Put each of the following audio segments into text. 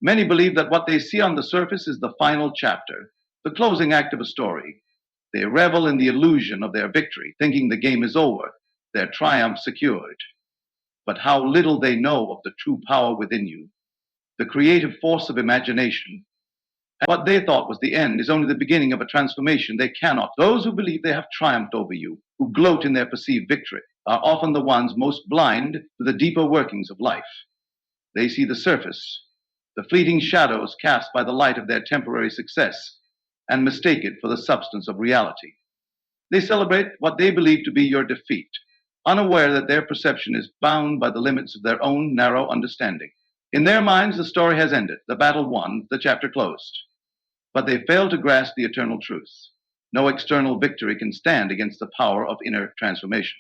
Many believe that what they see on the surface is the final chapter, the closing act of a story. They revel in the illusion of their victory, thinking the game is over, their triumph secured. But how little they know of the true power within you, the creative force of imagination. What they thought was the end is only the beginning of a transformation they cannot. Those who believe they have triumphed over you, who gloat in their perceived victory, are often the ones most blind to the deeper workings of life. They see the surface, the fleeting shadows cast by the light of their temporary success, and mistake it for the substance of reality. They celebrate what they believe to be your defeat, unaware that their perception is bound by the limits of their own narrow understanding. In their minds, the story has ended, the battle won, the chapter closed. But they fail to grasp the eternal truth. No external victory can stand against the power of inner transformation.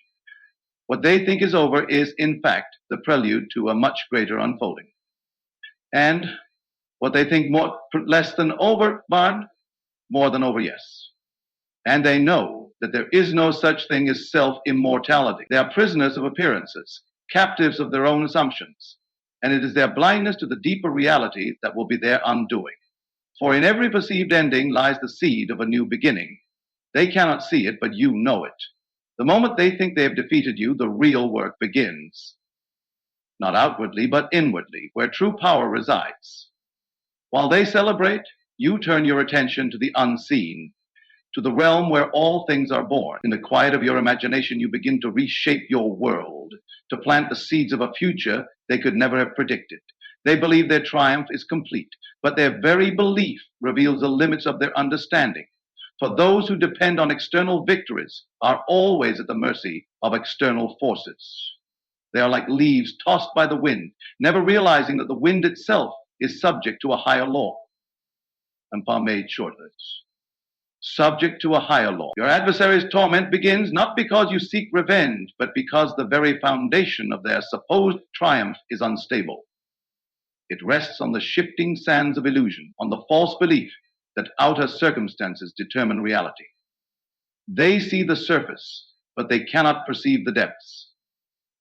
What they think is over is, in fact, the prelude to a much greater unfolding. And what they think less than over, Bard, more than over, yes. And they know that there is no such thing as self-immortality. They are prisoners of appearances, captives of their own assumptions. And it is their blindness to the deeper reality that will be their undoing. For in every perceived ending lies the seed of a new beginning. They cannot see it, but you know it. The moment they think they have defeated you, the real work begins. Not outwardly, but inwardly, where true power resides. While they celebrate, you turn your attention to the unseen, to the realm where all things are born. In the quiet of your imagination, you begin to reshape your world, to plant the seeds of a future they could never have predicted. They believe their triumph is complete, but their very belief reveals the limits of their understanding. For those who depend on external victories are always at the mercy of external forces. They are like leaves tossed by the wind, never realizing that the wind itself is subject to a higher law. And pomade shortlets. Subject to a higher law. Your adversary's torment begins not because you seek revenge, but because the very foundation of their supposed triumph is unstable. It rests on the shifting sands of illusion, on the false belief that outer circumstances determine reality. They see the surface, but they cannot perceive the depths.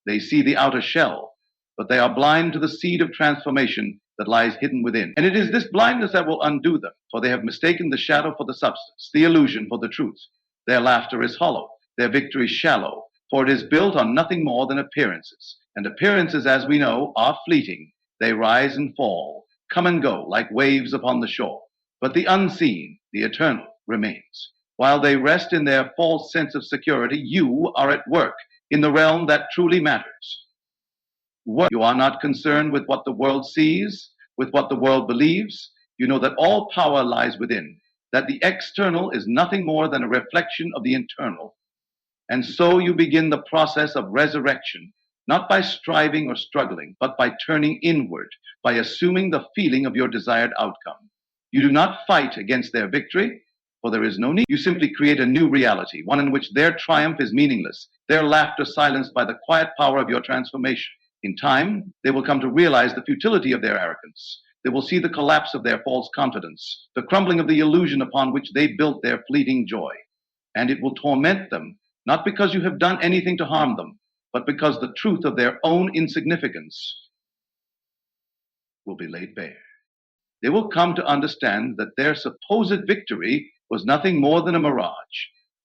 They see the outer shell, but they are blind to the seed of transformation that lies hidden within. And it is this blindness that will undo them, for they have mistaken the shadow for the substance, the illusion for the truth. Their laughter is hollow, their victory shallow, for it is built on nothing more than appearances. And appearances, as we know, are fleeting. They rise and fall, come and go like waves upon the shore. But the unseen, the eternal, remains. While they rest in their false sense of security, you are at work in the realm that truly matters. You are not concerned with what the world sees, with what the world believes. You know that all power lies within, that the external is nothing more than a reflection of the internal. And so you begin the process of resurrection, not by striving or struggling, but by turning inward, by assuming the feeling of your desired outcome. You do not fight against their victory, for there is no need. You simply create a new reality, one in which their triumph is meaningless, their laughter silenced by the quiet power of your transformation. In time, they will come to realize the futility of their arrogance. They will see the collapse of their false confidence, the crumbling of the illusion upon which they built their fleeting joy. And it will torment them, not because you have done anything to harm them, but because the truth of their own insignificance will be laid bare. They will come to understand that their supposed victory was nothing more than a mirage,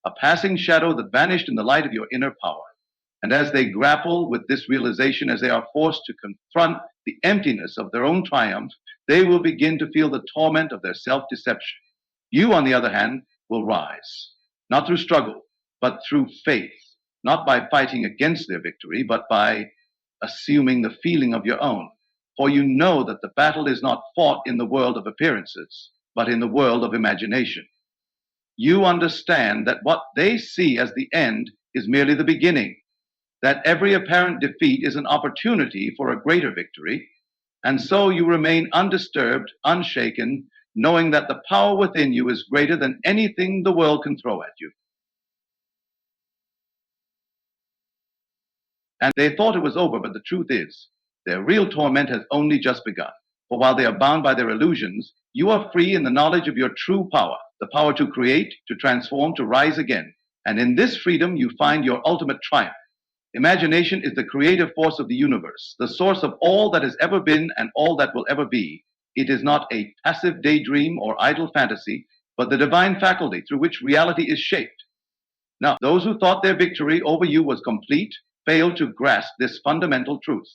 a passing shadow that vanished in the light of your inner power. And as they grapple with this realization, as they are forced to confront the emptiness of their own triumph, they will begin to feel the torment of their self-deception. You, on the other hand, will rise, not through struggle, but through faith, not by fighting against their victory, but by assuming the feeling of your own. For you know that the battle is not fought in the world of appearances, but in the world of imagination. You understand that what they see as the end is merely the beginning, that every apparent defeat is an opportunity for a greater victory, and so you remain undisturbed, unshaken, knowing that the power within you is greater than anything the world can throw at you. And they thought it was over, but the truth is, their real torment has only just begun. For while they are bound by their illusions, you are free in the knowledge of your true power, the power to create, to transform, to rise again. And in this freedom, you find your ultimate triumph. Imagination is the creative force of the universe, the source of all that has ever been and all that will ever be. It is not a passive daydream or idle fantasy, but the divine faculty through which reality is shaped. Now, those who thought their victory over you was complete failed to grasp this fundamental truth.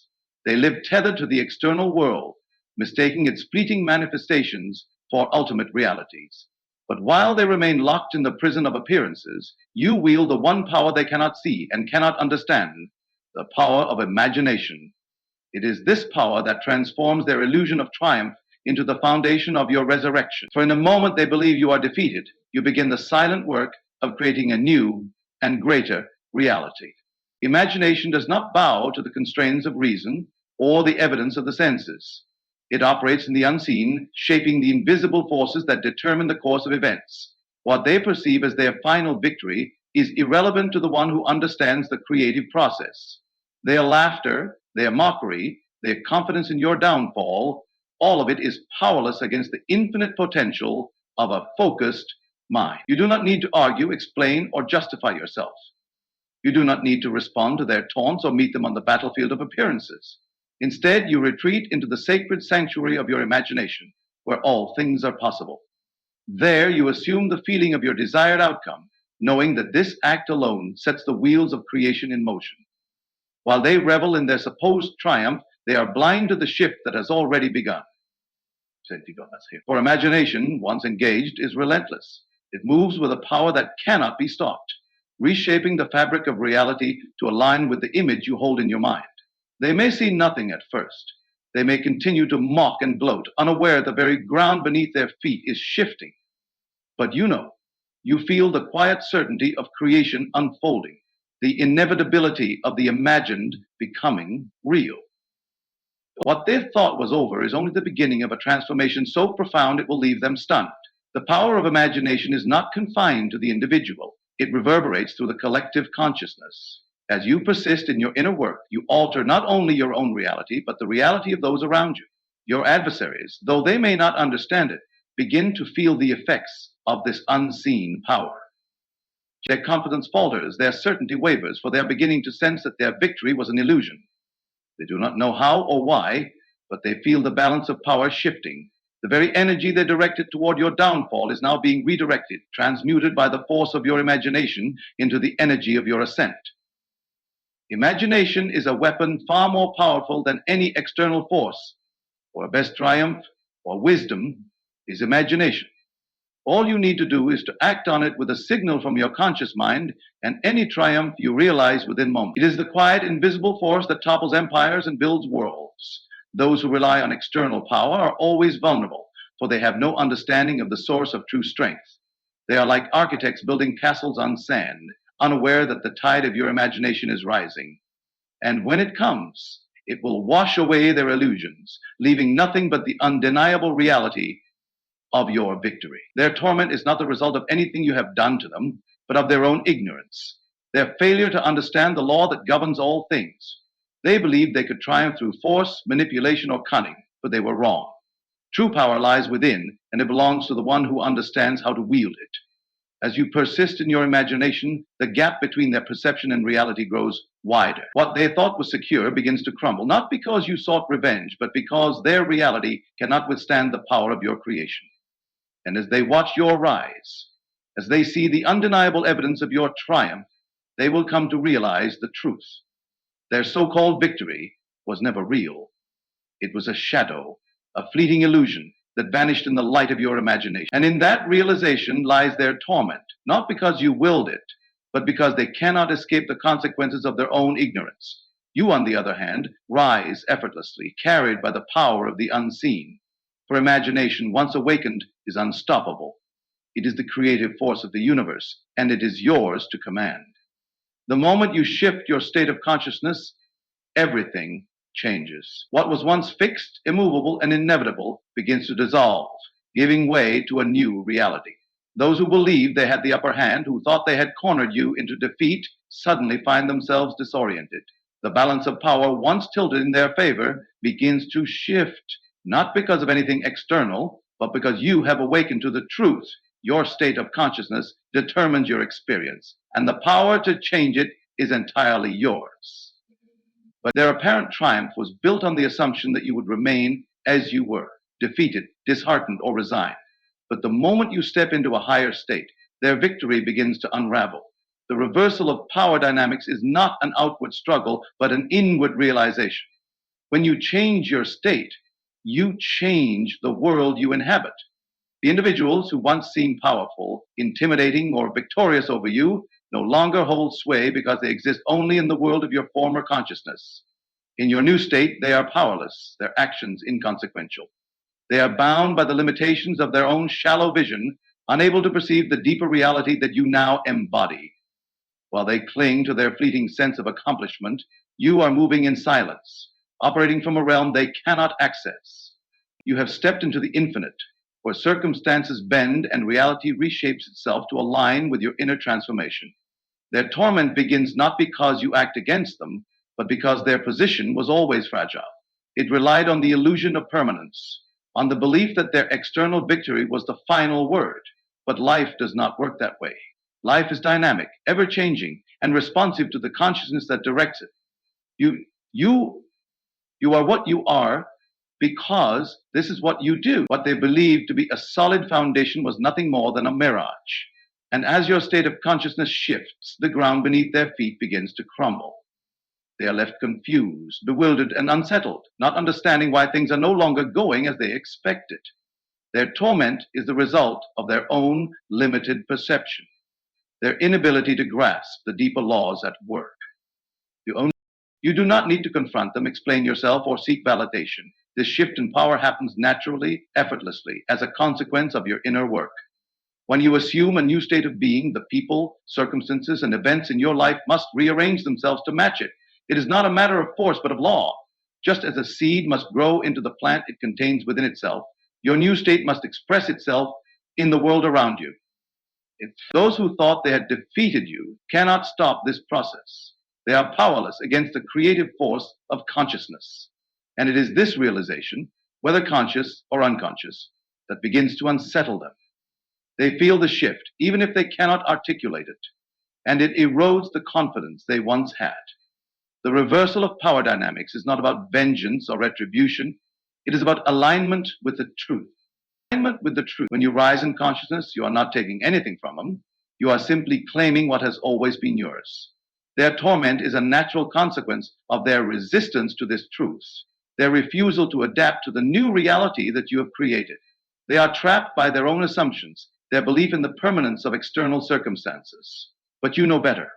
They lived tethered to the external world, mistaking its fleeting manifestations for ultimate realities. But while they remain locked in the prison of appearances, you wield the one power they cannot see and cannot understand, the power of imagination. It is this power that transforms their illusion of triumph into the foundation of your resurrection. For in the moment they believe you are defeated, you begin the silent work of creating a new and greater reality. Imagination does not bow to the constraints of reason or the evidence of the senses. It operates in the unseen, shaping the invisible forces that determine the course of events. What they perceive as their final victory is irrelevant to the one who understands the creative process. Their laughter, their mockery, their confidence in your downfall, all of it is powerless against the infinite potential of a focused mind. You do not need to argue, explain, or justify yourself. You do not need to respond to their taunts or meet them on the battlefield of appearances. Instead, you retreat into the sacred sanctuary of your imagination, where all things are possible. There, you assume the feeling of your desired outcome, knowing that this act alone sets the wheels of creation in motion. While they revel in their supposed triumph, they are blind to the shift that has already begun. For imagination, once engaged, is relentless. It moves with a power that cannot be stopped, reshaping the fabric of reality to align with the image you hold in your mind. They may see nothing at first. They may continue to mock and gloat, unaware the very ground beneath their feet is shifting. But you feel the quiet certainty of creation unfolding, the inevitability of the imagined becoming real. What they thought was over is only the beginning of a transformation so profound it will leave them stunned. The power of imagination is not confined to the individual. It reverberates through the collective consciousness. As you persist in your inner work, you alter not only your own reality, but the reality of those around you. Your adversaries, though they may not understand it, begin to feel the effects of this unseen power. Their confidence falters, their certainty wavers, for they are beginning to sense that their victory was an illusion. They do not know how or why, but they feel the balance of power shifting. The very energy they directed toward your downfall is now being redirected, transmuted by the force of your imagination into the energy of your ascent. Imagination is a weapon far more powerful than any external force. For best triumph or wisdom is imagination. All you need to do is to act on it with a signal from your conscious mind, and any triumph you realize within moments. It is the quiet, invisible force that topples empires and builds worlds. Those who rely on external power are always vulnerable, for they have no understanding of the source of true strength. They are like architects building castles on sand, unaware that the tide of your imagination is rising. And when it comes, it will wash away their illusions, leaving nothing but the undeniable reality of your victory. Their torment is not the result of anything you have done to them, but of their own ignorance, their failure to understand the law that governs all things. They believed they could triumph through force, manipulation, or cunning, but they were wrong. True power lies within, and it belongs to the one who understands how to wield it. As you persist in your imagination, the gap between their perception and reality grows wider. What they thought was secure begins to crumble, not because you sought revenge, but because their reality cannot withstand the power of your creation. And as they watch your rise, as they see the undeniable evidence of your triumph, they will come to realize the truth. Their so-called victory was never real. It was a shadow, a fleeting illusion that vanished in the light of your imagination. And in that realization lies their torment, not because you willed it, but because they cannot escape the consequences of their own ignorance. You, on the other hand, rise effortlessly, carried by the power of the unseen. For imagination, once awakened, is unstoppable. It is the creative force of the universe, and it is yours to command. The moment you shift your state of consciousness, everything changes. What was once fixed, immovable, and inevitable begins to dissolve, giving way to a new reality. Those who believed they had the upper hand, who thought they had cornered you into defeat, suddenly find themselves disoriented. The balance of power, once tilted in their favor, begins to shift, not because of anything external, but because you have awakened to the truth. Your state of consciousness determines your experience, and the power to change it is entirely yours. But their apparent triumph was built on the assumption that you would remain as you were, defeated, disheartened, or resigned. But the moment you step into a higher state, their victory begins to unravel. The reversal of power dynamics is not an outward struggle, but an inward realization. When you change your state, you change the world you inhabit. The individuals who once seemed powerful, intimidating, or victorious over you no longer hold sway because they exist only in the world of your former consciousness. In your new state, they are powerless, their actions inconsequential. They are bound by the limitations of their own shallow vision, unable to perceive the deeper reality that you now embody. While they cling to their fleeting sense of accomplishment, you are moving in silence, operating from a realm they cannot access. You have stepped into the infinite, where circumstances bend and reality reshapes itself to align with your inner transformation. Their torment begins not because you act against them, but because their position was always fragile. It relied on the illusion of permanence, on the belief that their external victory was the final word. But life does not work that way. Life is dynamic, ever-changing, and responsive to the consciousness that directs it. You are what you are because this is what you do. What they believed to be a solid foundation was nothing more than a mirage. And as your state of consciousness shifts, the ground beneath their feet begins to crumble. They are left confused, bewildered, and unsettled, not understanding why things are no longer going as they expected. Their torment is the result of their own limited perception, their inability to grasp the deeper laws at work. You do not need to confront them, explain yourself, or seek validation. This shift in power happens naturally, effortlessly, as a consequence of your inner work. When you assume a new state of being, the people, circumstances, and events in your life must rearrange themselves to match it. It is not a matter of force, but of law. Just as a seed must grow into the plant it contains within itself, your new state must express itself in the world around you. Those who thought they had defeated you cannot stop this process. They are powerless against the creative force of consciousness. And it is this realization, whether conscious or unconscious, that begins to unsettle them. They feel the shift, even if they cannot articulate it, and it erodes the confidence they once had. The reversal of power dynamics is not about vengeance or retribution. It is about alignment with the truth. Alignment with the truth. When you rise in consciousness, you are not taking anything from them. You are simply claiming what has always been yours. Their torment is a natural consequence of their resistance to this truth, their refusal to adapt to the new reality that you have created. They are trapped by their own assumptions, their belief in the permanence of external circumstances. But you know better.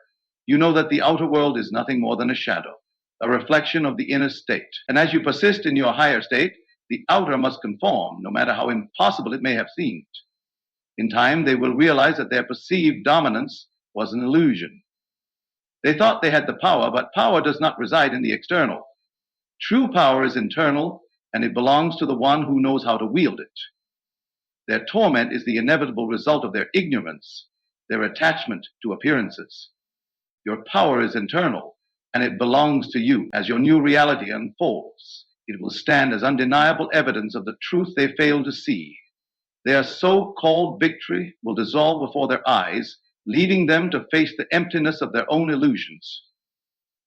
You know that the outer world is nothing more than a shadow, a reflection of the inner state. And as you persist in your higher state, the outer must conform, no matter how impossible it may have seemed. In time, they will realize that their perceived dominance was an illusion. They thought they had the power, but power does not reside in the external. True power is internal, and it belongs to the one who knows how to wield it. Their torment is the inevitable result of their ignorance, their attachment to appearances. Your power is internal, and it belongs to you. As your new reality unfolds, it will stand as undeniable evidence of the truth they failed to see. Their so-called victory will dissolve before their eyes, leaving them to face the emptiness of their own illusions.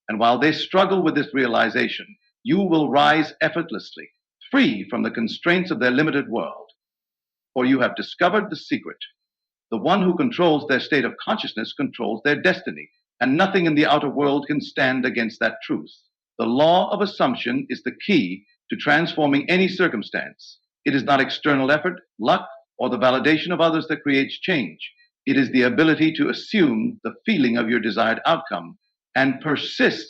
And while they struggle with this realization, you will rise effortlessly, free from the constraints of their limited world. For you have discovered the secret. The one who controls their state of consciousness controls their destiny, and nothing in the outer world can stand against that truth. The law of assumption is the key to transforming any circumstance. It is not external effort, luck, or the validation of others that creates change. It is the ability to assume the feeling of your desired outcome and persist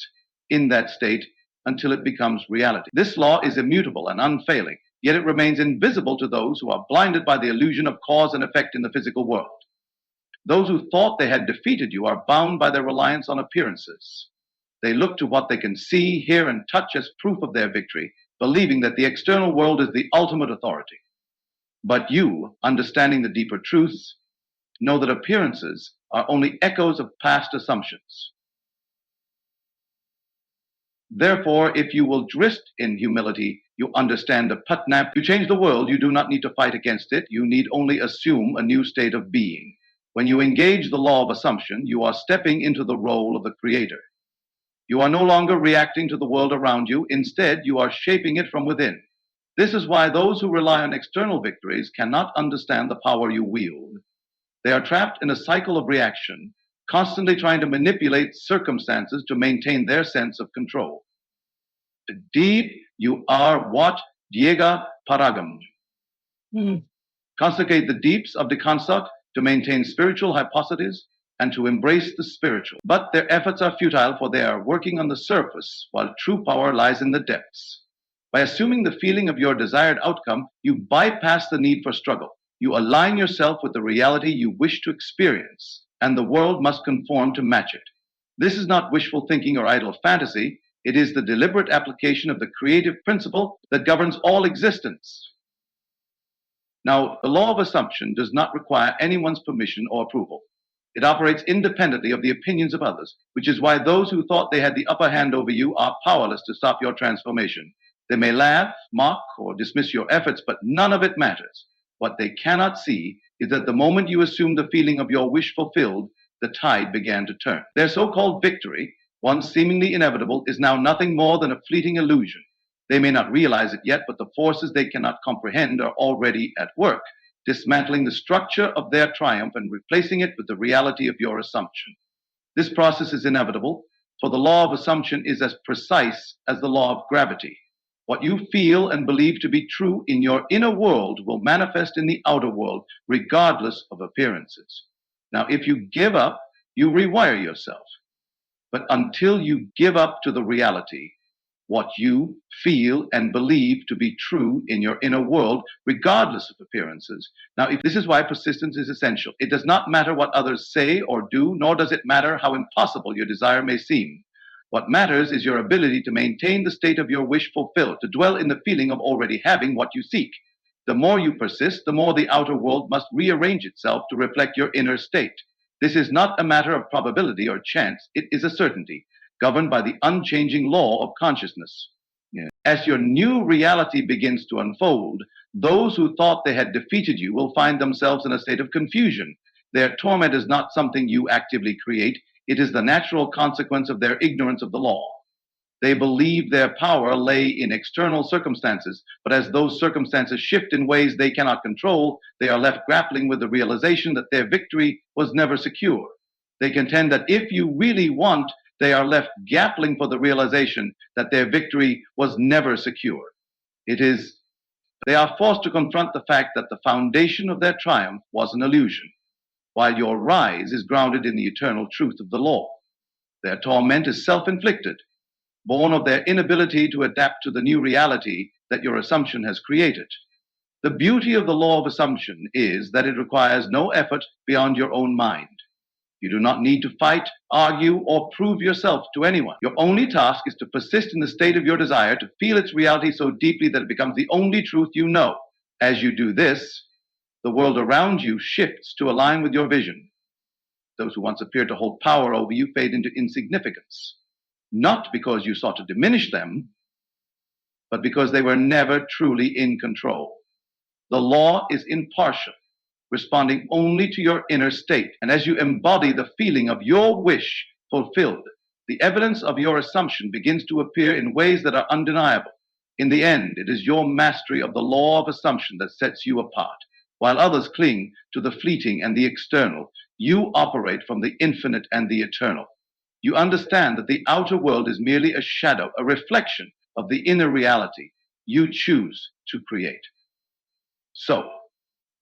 in that state until it becomes reality. This law is immutable and unfailing, yet it remains invisible to those who are blinded by the illusion of cause and effect in the physical world. Those who thought they had defeated you are bound by their reliance on appearances. They look to what they can see, hear, and touch as proof of their victory, believing that the external world is the ultimate authority. But you, understanding the deeper truths, know that appearances are only echoes of past assumptions. Therefore, if you will drift in humility, you understand the Putnam. You change the world, you do not need to fight against it. You need only assume a new state of being. When you engage the law of assumption, you are stepping into the role of the creator. You are no longer reacting to the world around you. Instead, you are shaping it from within. This is why those who rely on external victories cannot understand the power you wield. They are trapped in a cycle of reaction, constantly trying to manipulate circumstances to maintain their sense of control. Deep, you are what? Diega paragam. Consecrate the deeps of the concept to maintain spiritual hypostasis and to embrace the spiritual. But their efforts are futile, for they are working on the surface, while true power lies in the depths. By assuming the feeling of your desired outcome, you bypass the need for struggle. You align yourself with the reality you wish to experience, and the world must conform to match it. This is not wishful thinking or idle fantasy. It is the deliberate application of the creative principle that governs all existence. Now, the law of assumption does not require anyone's permission or approval. It operates independently of the opinions of others, which is why those who thought they had the upper hand over you are powerless to stop your transformation. They may laugh, mock, or dismiss your efforts, but none of it matters. What they cannot see is that the moment you assume the feeling of your wish fulfilled, the tide began to turn. Their so-called victory, once seemingly inevitable, is now nothing more than a fleeting illusion. They may not realize it yet, but the forces they cannot comprehend are already at work, dismantling the structure of their triumph and replacing it with the reality of your assumption. This process is inevitable, for the law of assumption is as precise as the law of gravity. What you feel and believe to be true in your inner world will manifest in the outer world, regardless of appearances. Now, if you give up, you rewire yourself. But until you give up to the reality, what you feel and believe to be true in your inner world, regardless of appearances. Now, if this is why persistence is essential. It does not matter what others say or do, nor does it matter how impossible your desire may seem. What matters is your ability to maintain the state of your wish fulfilled, to dwell in the feeling of already having what you seek. The more you persist, the more the outer world must rearrange itself to reflect your inner state. This is not a matter of probability or chance. It is a certainty, governed by the unchanging law of consciousness. As your new reality begins to unfold, those who thought they had defeated you will find themselves in a state of confusion. Their torment is not something you actively create. It is the natural consequence of their ignorance of the law. They believe their power lay in external circumstances, but as those circumstances shift in ways they cannot control, they are left grappling with the realization that their victory was never secure. They contend that if you really want, they are left grappling for the realization that their victory was never secure. They are forced to confront the fact that the foundation of their triumph was an illusion, while your rise is grounded in the eternal truth of the law. Their torment is self-inflicted, born of their inability to adapt to the new reality that your assumption has created. The beauty of the law of assumption is that it requires no effort beyond your own mind. You do not need to fight, argue, or prove yourself to anyone. Your only task is to persist in the state of your desire, to feel its reality so deeply that it becomes the only truth you know. As you do this, the world around you shifts to align with your vision. Those who once appeared to hold power over you fade into insignificance, not because you sought to diminish them, but because they were never truly in control. The law is impartial, responding only to your inner state. And as you embody the feeling of your wish fulfilled, the evidence of your assumption begins to appear in ways that are undeniable. In the end, it is your mastery of the law of assumption that sets you apart. While others cling to the fleeting and the external, you operate from the infinite and the eternal. You understand that the outer world is merely a shadow, a reflection of the inner reality you choose to create. So,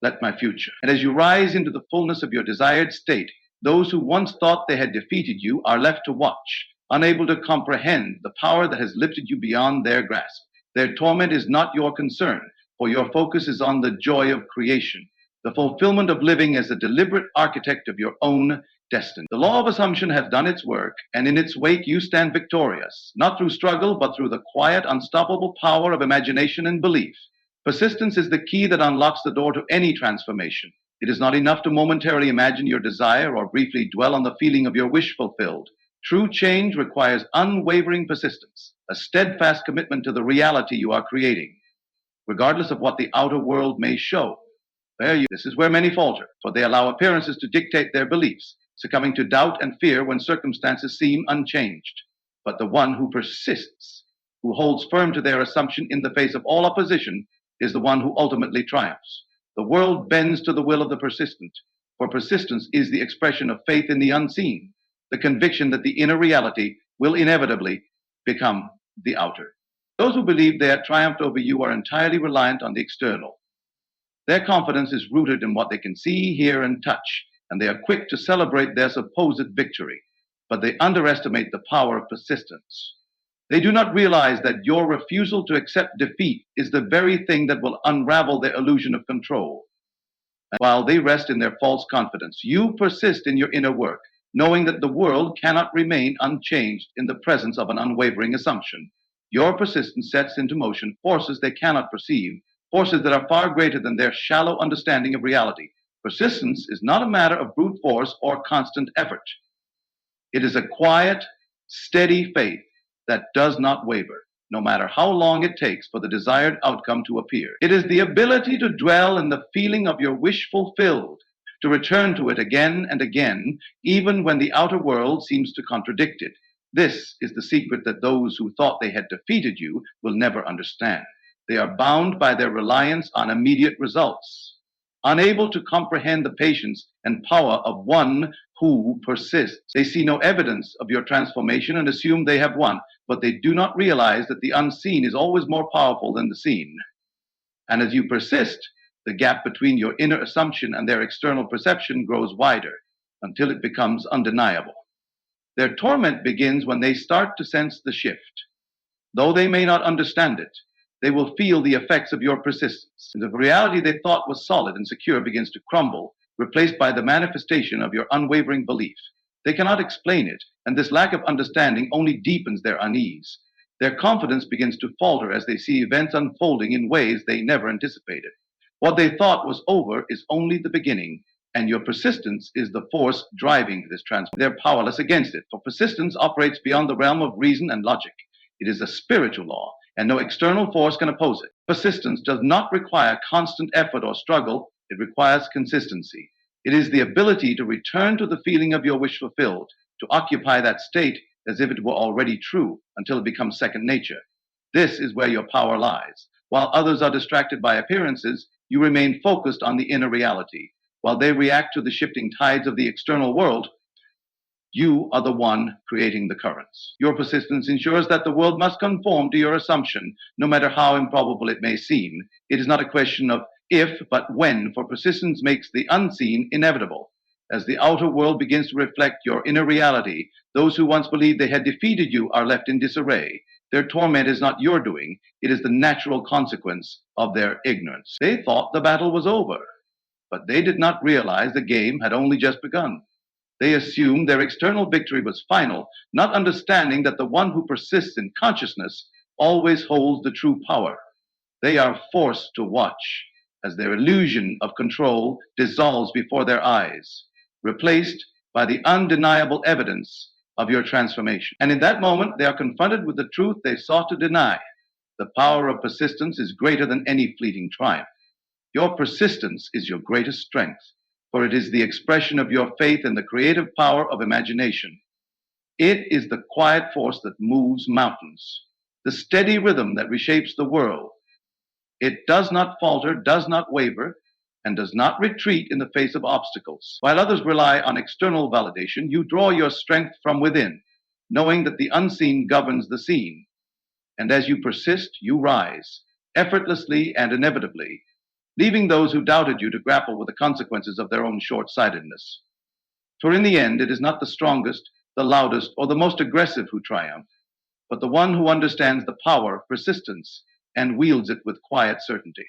let my future. And as you rise into the fullness of your desired state, those who once thought they had defeated you are left to watch, unable to comprehend the power that has lifted you beyond their grasp. Their torment is not your concern, for your focus is on the joy of creation, the fulfillment of living as the deliberate architect of your own destiny. The law of assumption has done its work, and in its wake you stand victorious, not through struggle, but through the quiet, unstoppable power of imagination and belief. Persistence is the key that unlocks the door to any transformation. It is not enough to momentarily imagine your desire or briefly dwell on the feeling of your wish fulfilled. True change requires unwavering persistence, a steadfast commitment to the reality you are creating, regardless of what the outer world may show. This is where many falter, for they allow appearances to dictate their beliefs, succumbing to doubt and fear when circumstances seem unchanged. But the one who persists who holds firm to their assumption in the face of all opposition is the one who ultimately triumphs. The world bends to the will of the persistent, for persistence is the expression of faith in the unseen, the conviction that the inner reality will inevitably become the outer. Those who believe they have triumphed over you are entirely reliant on the external. Their confidence is rooted in what they can see, hear, and touch, and they are quick to celebrate their supposed victory, but they underestimate the power of persistence. They do not realize that your refusal to accept defeat is the very thing that will unravel their illusion of control. And while they rest in their false confidence, you persist in your inner work, knowing that the world cannot remain unchanged in the presence of an unwavering assumption. Your persistence sets into motion forces they cannot perceive, forces that are far greater than their shallow understanding of reality. Persistence is not a matter of brute force or constant effort. It is a quiet, steady faith that does not waver, no matter how long it takes for the desired outcome to appear. It is the ability to dwell in the feeling of your wish fulfilled, to return to it again and again, even when the outer world seems to contradict it. This is the secret that those who thought they had defeated you will never understand. They are bound by their reliance on immediate results, unable to comprehend the patience and power of one who persists. They see no evidence of your transformation and assume they have won, but they do not realize that the unseen is always more powerful than the seen. And as you persist, the gap between your inner assumption and their external perception grows wider until it becomes undeniable. Their torment begins when they start to sense the shift. Though they may not understand it, they will feel the effects of your persistence. The reality they thought was solid and secure begins to crumble, replaced by the manifestation of your unwavering belief. They cannot explain it, and this lack of understanding only deepens their unease. Their confidence begins to falter as they see events unfolding in ways they never anticipated. What they thought was over is only the beginning, and your persistence is the force driving this transformation. They're powerless against it, for persistence operates beyond the realm of reason and logic. It is a spiritual law, and no external force can oppose it. Persistence does not require constant effort or struggle, it requires consistency. It is the ability to return to the feeling of your wish fulfilled, to occupy that state as if it were already true until it becomes second nature. This is where your power lies. While others are distracted by appearances, you remain focused on the inner reality. While they react to the shifting tides of the external world, you are the one creating the currents. Your persistence ensures that the world must conform to your assumption, no matter how improbable it may seem. It is not a question of if, but when, for persistence makes the unseen inevitable. As the outer world begins to reflect your inner reality, those who once believed they had defeated you are left in disarray. Their torment is not your doing, it is the natural consequence of their ignorance. They thought the battle was over, but they did not realize the game had only just begun. They assumed their external victory was final, not understanding that the one who persists in consciousness always holds the true power. They are forced to watch as their illusion of control dissolves before their eyes, replaced by the undeniable evidence of your transformation. And in that moment, they are confronted with the truth they sought to deny. The power of persistence is greater than any fleeting triumph. Your persistence is your greatest strength, for it is the expression of your faith in the creative power of imagination. It is the quiet force that moves mountains, the steady rhythm that reshapes the world. It does not falter, does not waver, and does not retreat in the face of obstacles. While others rely on external validation, you draw your strength from within, knowing that the unseen governs the seen. And as you persist, you rise, effortlessly and inevitably, leaving those who doubted you to grapple with the consequences of their own short-sightedness. For in the end, it is not the strongest, the loudest, or the most aggressive who triumph, but the one who understands the power of persistence and wields it with quiet certainty.